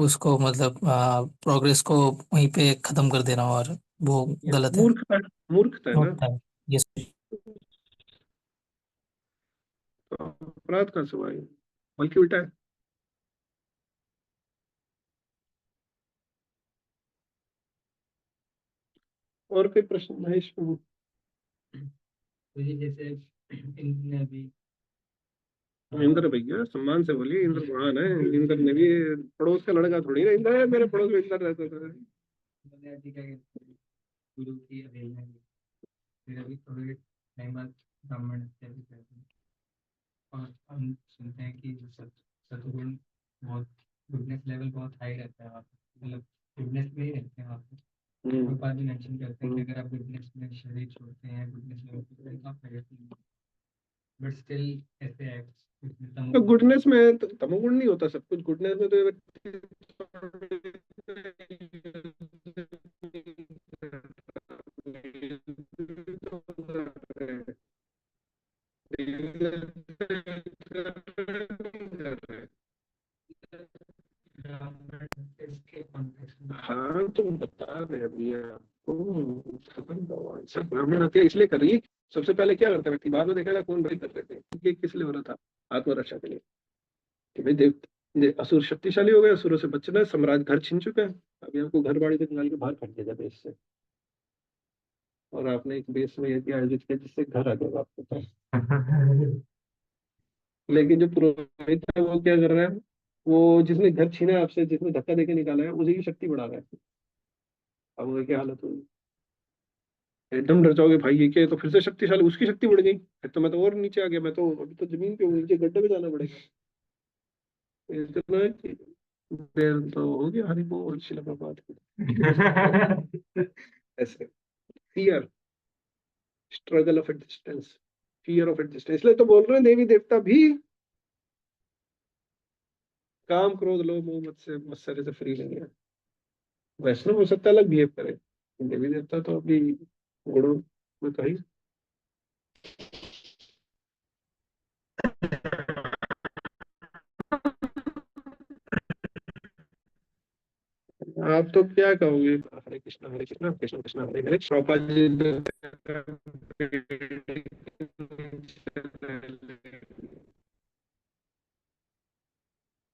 उसको मतलब प्रोग्रेस को वहीं पे खत्म कर दे रहा हूँ, और वो ये गलत है। मूर्खता, मूर्खता है ना? होता है। यस। तो अपराध कहाँ से हुआ ये? बल्कि उल्टा है। और कोई प्रश्न महेश प्रभु? तो ये जैसे इनने अभी इंद्र भैया सम्मान से बोलिए, इंद्र महान है, इंद्र ने भी पड़ोस का लड़का थोड़ी ना, इंद्र है, मेरे पड़ोस में इंद्र रहता था। मैंने अभी क्या कहते हैं, गुरु की अवहेलना की, फिर अभी थोड़े टाइम बाद ब्राह्मण हत्या भी करते हैं, और हम सुनते हैं कि सतगुण बहुत, गुडनेस लेवल बहुत हाई रहता है वहाँ पे, मतलब गुडनेस में ही रहते हैं वहाँ पे। तो बाद में मेंशन करते हैं कि अगर आप गुडनेस में शरीर छोड़ते हैं, गुडनेस लेवल पे, तो आप प्रगति नहीं, बट स्टिल ऐसे एक्ट्स इसमें तो तमोगुण गुडनेस में तो तमोगुण नहीं होता सब कुछ, गुडनेस में तो ये ब्राह्मण इसके कॉन्टेक्स्ट में। हाँ तो बता रहे अभी आपको, खत्म भगवान सब ब्राह्मण हत्या इसलिए कर रही है। सबसे पहले क्या करता व्यक्ति, बाद में देखा था कौन बड़ी कर रहे थे, ये किस लिए हो रहा था? आत्मरक्षा के लिए, कि भाई असुर शक्तिशाली हो गए, असुरों से बचना है, साम्राज्य घर छीन चुका है, अभी आपको घर बाड़ी तक निकाल के बाहर फेंक दिया जाए देश से, और आपने एक देश में यज्ञ आयोजित किया जिससे घर आ जाएगा आपको पास। लेकिन जो पुरोहित है वो क्या कर रहा है, वो जिसने घर छीना है आपसे, जिसने धक्का देके निकाला है, उसी की शक्ति बढ़ा रहा है। अब वो क्या हालत होगी? एकदम डर जाओगे भाई, ये क्या है, तो फिर से शक्तिशाली, उसकी शक्ति बढ़ गई, फिर तो मैं तो और नीचे आ गया, मैं तो अभी तो जमीन पे हूँ, नीचे गड्ढे में जाना पड़ेगा। इतना कि देर तो हो गया, हरी बोल शिला प्रभात की। ऐसे fear, struggle of existence, fear of existence, इसलिए तो बोल रहे हैं देवी देवता भी काम क्रोध लोभ मोह मत से मत्सर्य से फ्री नहीं है। वैष्णव हो सकता है अलग बिहेव करे, देवी देवता तो अभी गुणों में तो ही। आप तो क्या कहोगे? हरे कृष्णा कृष्ण कृष्ण हरे हरे। शोभा जी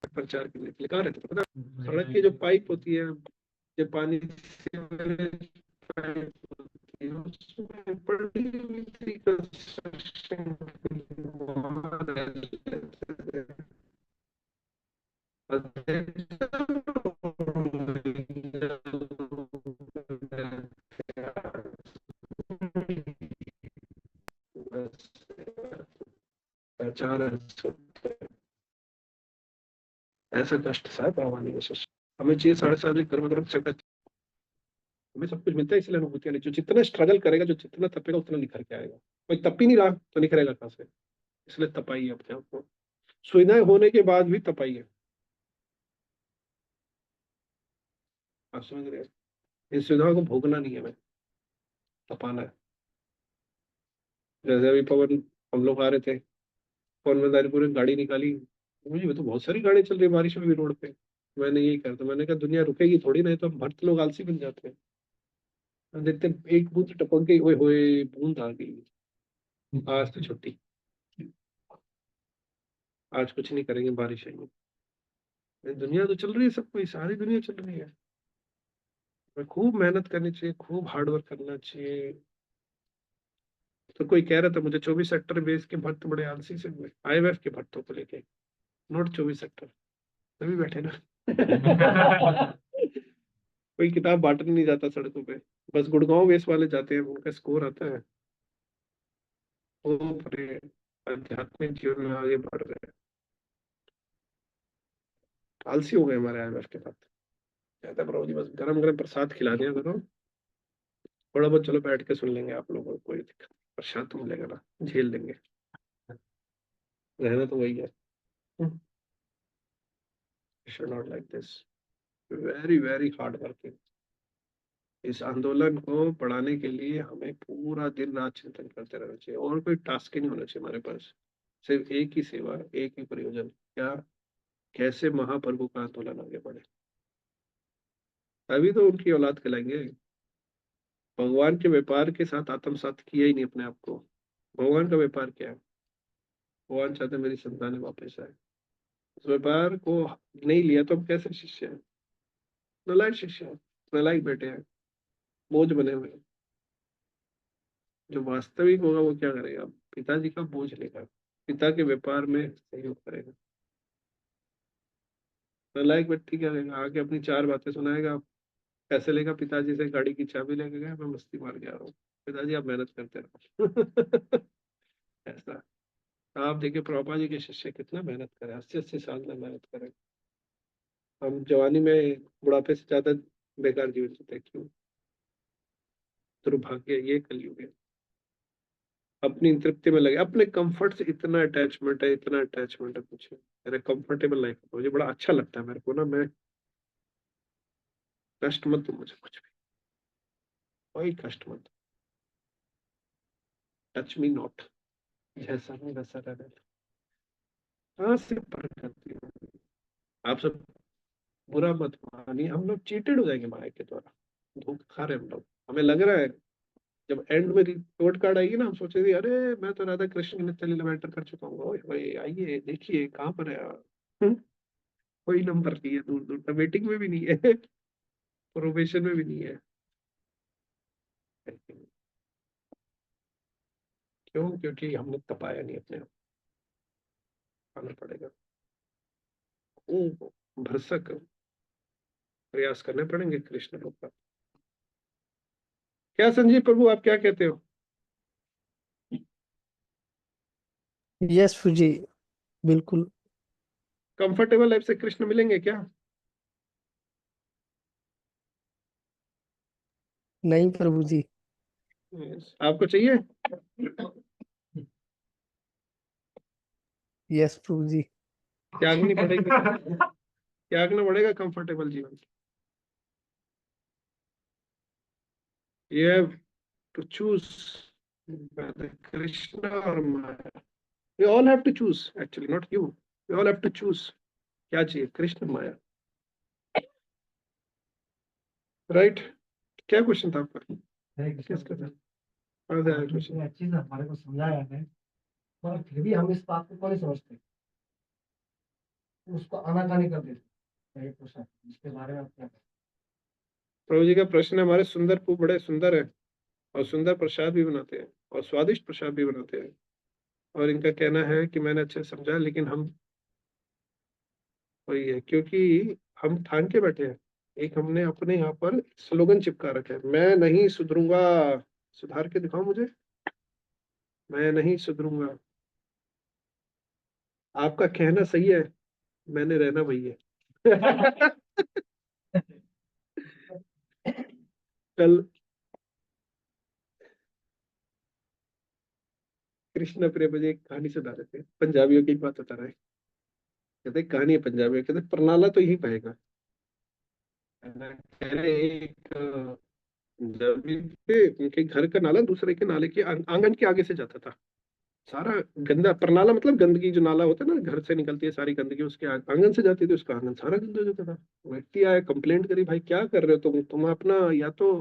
प्रचार करने के लिए कहाँ रहते थे पता? सड़क की जो पाइप होती है, जो पानी से पाइप होती है, उसमें पड़ी हुई थी कंस्ट्रक्शन, वहाँ रहते थे। पहचान ऐसा कष्ट सा भगवान ने सोच। हमें चाहिए 7.5 कर्म कर्म सकता, हमें सब कुछ मिलता है इसलिए अनुभूतियां नहीं। जो जितना स्ट्रगल करेगा, जो जितना तपेगा, उतना निखर के आएगा। कोई तप ही नहीं रहा तो निखरेगा कहाँ से? इसलिए तपाइए अपने आप को। सुविधाएं होने के बाद भी तपाइए। आप समझ रहे हैं? इन सुविधाओं को भोगना नहीं है, हमें तपाना है। जैसे अभी पवन, हम लोग आ रहे थे, पवन में पूरी गाड़ी निकाली, मुझे तो बहुत सारी गाड़ी चल रही है बारिश में भी रोड पे। मैंने यही कहा था, मैंने कहा दुनिया रुकेगी थोड़ी, नहीं तो हम भक्त लोग आलसी बन जाते हैं। हम देखते हैं, एक बूंद टपक गई, ओए होए बूंद आ गई, आज तो छुट्टी, आज कुछ नहीं करेंगे, बारिश आएगी। दुनिया तो चल रही है, सब कोई, सारी दुनिया चल रही है। खूब मेहनत करनी चाहिए, खूब हार्ड वर्क करना चाहिए। तो कोई कह रहा था मुझे 24 सेक्टर बेस के भक्त बड़े आलसी से हुए, IMF के भक्तों को लेके, नोट 24 सेक्टर, तभी बैठे ना। कोई किताब बांटने नहीं जाता सड़कों पे, बस गुड़गांव बेस वाले जाते हैं, उनका स्कोर आता है, वो अपने आध्यात्मिक जीवन में आगे बढ़ रहे हैं। आलसी हो गए हमारे IMF के भक्त। कहते हैं प्रभु जी बस गरम गरम प्रसाद खिला दिया करो, थोड़ा बहुत चलो बैठ के सुन लेंगे आप लोगों को, कोई दिक्कत नहीं, प्रसाद तो मिलेगा ना, झेल लेंगे। रहना तो वही है। Should not like this, very very hard working. इस आंदोलन को बढ़ाने के लिए हमें पूरा दिन रात चिंतन करते रहना चाहिए, और कोई टास्क ही नहीं होना चाहिए हमारे पास। सिर्फ एक ही सेवा, एक ही प्रयोजन, क्या? कैसे महाप्रभु का आंदोलन आगे बढ़े। अभी तो उनकी औलाद कहलाएंगे। भगवान के व्यापार के साथ आत्मसात किया ही नहीं अपने आप को। भगवान का व्यापार क्या है? भगवान चाहते हैं मेरी संतानें वापस आए। उस व्यापार को नहीं लिया तो हम कैसे शिष्य हैं? नालायक शिष्य हैं, नालायक बेटे हैं, बोझ बने हुए हैं। जो वास्तविक होगा वो क्या करेगा? पिताजी का बोझ लेगा, पिता के व्यापार में सहयोग करेगा। नालायक व्यक्ति क्या करेगा? आके अपनी 4 बातें सुनाएगा, पैसे लेगा पिताजी से, गाड़ी की चाबी लेके गया, मैं मस्ती मार के आ रहा हूँ, पिताजी आप मेहनत करते रहो। ऐसा। आप देखिए प्रभुपाद जी के शिष्य कितना मेहनत करे, 80-80 साल में मेहनत करे। हम जवानी में बुढ़ापे से ज्यादा बेकार जीवन जीते, क्यों? दुर्भाग्य, ये कलयुग है। अपनी तृप्ति में लगे, अपने कंफर्ट से इतना अटैचमेंट है, इतना अटैचमेंट है, कुछ मेरे कंफर्टेबल लाइफ मुझे बड़ा अच्छा लगता है, मेरे को ना, मैं कष्ट मत दो मुझे कुछ भी, कोई कष्ट मत, टच मी नॉट, जैसा नहीं वैसा रहने दो। कहाँ से पर करती हूँ? आप सब बुरा मत मानिए, हम लोग चीटेड हो जाएंगे माया के द्वारा, धोखा खा रहे हैं हम लोग। हमें लग रहा है जब एंड में रिपोर्ट कार्ड आएगी ना, हम सोचेंगे अरे मैं तो राधा कृष्ण की नित्य लीला में एंटर कर चुका हूँ, ओए ओए आइए देखिए कहाँ पर है आप। कोई नंबर नहीं है, दूर दूर तक वेटिंग में भी नहीं है, प्रोबेशन में भी नहीं है। क्यों? क्योंकि हमने तपाया नहीं अपने आप। आना पड़ेगा, खूब भरसक प्रयास करने पड़ेंगे कृष्ण लोग का। क्या संजीव प्रभु, आप क्या कहते हो? यस जी, बिल्कुल। कंफर्टेबल लाइफ से कृष्ण मिलेंगे क्या? नहीं प्रभु जी। आपको चाहिए? यस प्रभु जी। त्यागनी पड़ेगी, त्यागना पड़ेगा कंफर्टेबल जीवन। You have to choose whether Krishna or Maya. We all have to choose, actually, not you. We all have to choose. क्या चाहिए, कृष्ण माया? राइट? क्या क्वेश्चन था आपका? किसका था? क्वेश्चन अच्छी से हमारे को समझाया है, पर फिर भी हम इस बात को क्यों नहीं समझते, उसको आनाकानी कर देते। ये प्रश्न इसके बारे में आप क्या कहते प्रभु जी का प्रश्न है, हमारे सुंदरपू बड़े सुंदर है और सुंदर प्रसाद भी बनाते हैं और स्वादिष्ट प्रसाद भी बनाते हैं, और इनका कहना है कि मैंने अच्छे से समझा, लेकिन हम वही है, क्योंकि हम ठान के बैठे हैं। एक हमने अपने यहाँ पर स्लोगन चिपका रखा है, मैं नहीं सुधरूंगा। सुधार के दिखाओ मुझे, मैं नहीं सुधरूंगा। आपका कहना सही है, मैंने रहना वही है। कल कृष्ण प्रिय मुझे एक कहानी सुना रहे थे, पंजाबियों की बात बता रहे हैं। कहते कहानी है पंजाबियों, कहते परनाला तो यही बहेगा। कह रहे एक जब भी थे, उनके घर का नाला दूसरे के नाले के आंगन के आगे से जाता था। सारा गंदा, परनाला मतलब गंदगी, जो नाला होता है ना, घर से निकलती है सारी गंदगी, उसके आंगन से जाती थी, उसका आंगन सारा गंदा हो जाता था। व्यक्ति आया, कंप्लेंट करी, भाई क्या कर रहे हो तुम अपना या तो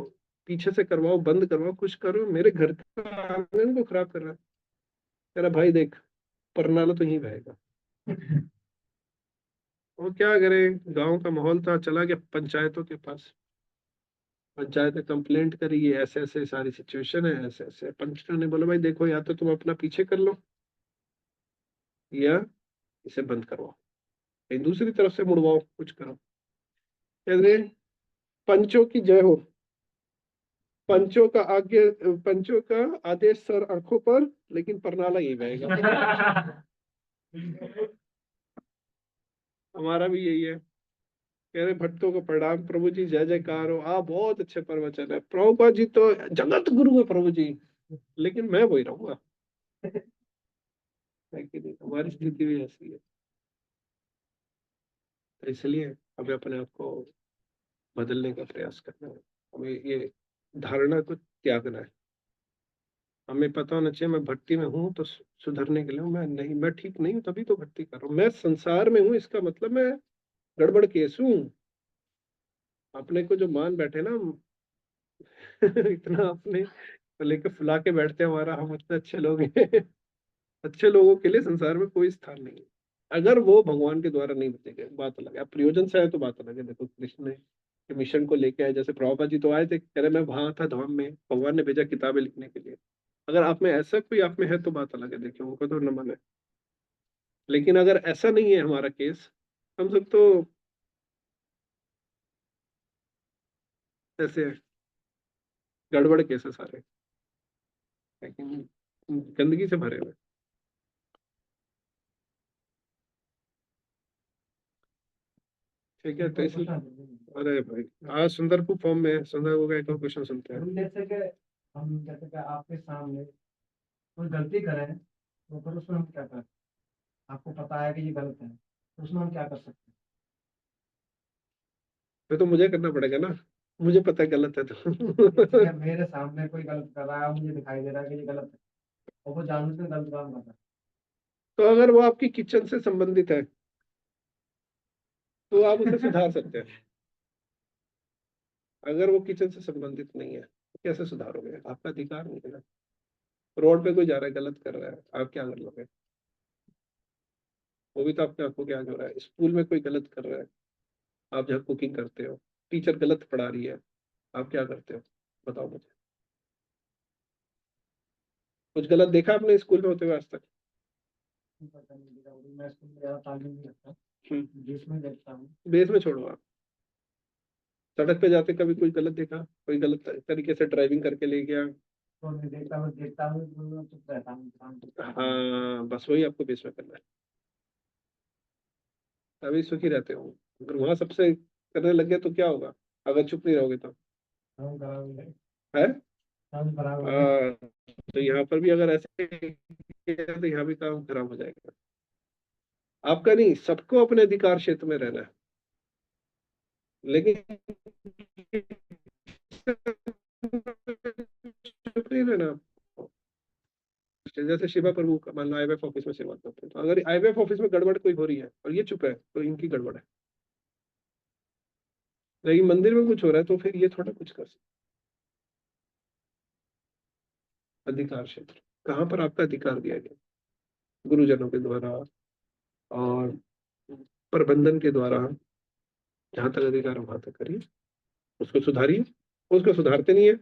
पीछे से करवाओ, बंद करवाओ, कुछ करो, मेरे घर का आंगन को खराब कर रहा है। कह रहा भाई देख, परनाला तो यहीं बहेगा। वो क्या करे, गांव का माहौल था, चला गया पंचायतों के पास। पंचायत ने कंप्लेंट करी, ये ऐसे ऐसे सारी सिचुएशन है, ऐसे ऐसे। पंच ने बोला भाई देखो, या तो तुम अपना पीछे कर लो या इसे बंद करवाओ, कहीं दूसरी तरफ से मुड़वाओ, कुछ करो। कहते पंचों की जय हो, पंचों का आगे, पंचों का आदेश सर आंखों पर, लेकिन परनाला यही बहेगा। हमारा भी यही है। कह रहे भक्तों को प्रणाम प्रभु जी, जय जयकार हो, आप बहुत अच्छे प्रवचन है प्रभुपाद जी, तो जगत गुरु है प्रभु जी, लेकिन मैं वही रहूंगा। है कि नहीं? हमारी स्थिति भी ऐसी है। तो इसलिए हमें अपने आप को बदलने का प्रयास करना है, हमें ये धारणा को त्यागना है। हमें पता होना चाहिए, मैं भक्ति में हूँ तो सुधरने के लिए हूँ, मैं नहीं, मैं ठीक नहीं हूँ तभी तो भक्ति कर रहा हूँ। मैं संसार में हूँ, इसका मतलब मैं गड़बड़ केस हूँ। अपने को जो मान बैठे ना हम, इतना अपने को लेके फुला के बैठते हैं, हमारा हम इतने अच्छे लोग हैं। अच्छे लोगों के लिए संसार में कोई स्थान नहीं है, अगर वो भगवान के द्वारा नहीं बचे गए, बात अलग है। अब प्रयोजन से आए तो बात अलग है। देखो कृष्ण ने के मिशन को लेके आए, जैसे प्रभुपाद जी तो आए थे, कह रहे मैं वहां था धाम में, भगवान ने भेजा किताबें लिखने के लिए। अगर आप में ऐसा कोई आप में है तो बात अलग है, देखिए उनको तो नमन है। लेकिन अगर ऐसा नहीं है हमारा केस, हम सब तो ऐसे गड़बड़ केस है सारे, लेकिन गंदगी से भरे हुए। ठीक है, तो इसलिए अरे भाई आज सुंदरपू फॉर्म में है, सुंदरपू का एक और क्वेश्चन सुनते हैं। जैसे कि हम जैसे कि आपके सामने कोई गलती करें तो फिर उसमें हम क्या करें, आपको पता है कि ये गलत है, तो उसमें हम क्या कर सकते फिर तो मुझे करना पड़ेगा ना, मुझे पता है गलत है तो। हैं। मेरे सामने कोई गलत कर रहा है, मुझे दिखाई दे रहा है कि ये गलत है, और वो जानबूझ के गलत काम कर रहा है। तो अगर वो आपकी किचन से संबंधित है तो आप उसे सुधार सकते हैं। अगर वो किचन से संबंधित नहीं है तो कैसे सुधारोगे? आपका अधिकार नहीं है ना। रोड पे कोई जा रहा है, गलत कर रहा है, आप क्या कर लोगे? वो भी तो आपके आंखों के आगे हो रहा है। स्कूल में कोई गलत कर रहा है, आप जहाँ कुकिंग करते हो, टीचर गलत पढ़ा रही है, आप क्या करते हो? बताओ मुझे। कुछ गलत देखा आपने स्कूल में होते हुए आज तक? पता नहीं दिखा, मैं इसको ज्यादा तालीम नहीं रखता, हम्म। जिसमें देखता हूँ। बेस में छोड़ो आप, सड़क पे जाते कभी कोई गलत देखा? कोई गलत तरीके से ड्राइविंग करके ले गया? तो मैं देखता हूँ तो चुप रहता हूँ, काम करता हूँ। हाँ, बस वही आपको बेस में करना है, तभी सुखी रहते हो। अगर वहां सबसे करने लग गए तो क्या होगा, अगर चुप नहीं रहोगे तो? काम खराब हो जाए, है? काम खराब हो जाए। हाँ, तो यहाँ पर भी अगर ऐसे किया तो यहाँ भी काम खराब हो जाएगा। आपका नहीं, सबको अपने अधिकार क्षेत्र में रहना है, लेकिन चुप नहीं रहना। जैसे शिवा प्रभु का मान लो आईवीएफ ऑफिस में सेवा करते हैं, तो अगर आईवीएफ ऑफिस में गड़बड़ कोई हो रही है और ये चुप है तो इनकी गड़बड़ है। लेकिन मंदिर में कुछ हो रहा है तो फिर ये थोड़ा कुछ कर सकते। अधिकार क्षेत्र कहाँ पर आपका अधिकार दिया गया? गुरुजनों के द्वारा और प्रबंधन के द्वारा, जहां तक अधिकार वहां तक करिए, उसको सुधारिए। उसको सुधारते नहीं है,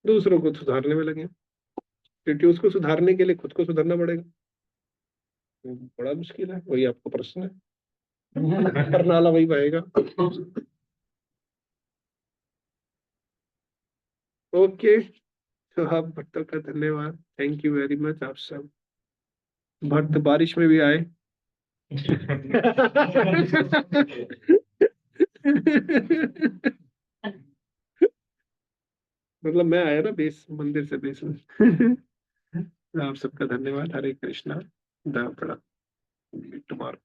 दूसरों को सुधारने में लगे, क्योंकि उसको सुधारने के लिए खुद को सुधरना पड़ेगा। बड़ा मुश्किल है, वही आपको प्रश्न है। करने वाला वही पाएगा। ओके, तो आप भक्तों का धन्यवाद, थैंक यू वेरी मच। आप सब भक्त बारिश में भी आए। मतलब मैं आया ना बेस मंदिर से बेस में। आप सबका धन्यवाद। हरे कृष्णा। दा पड़ा टुमारो।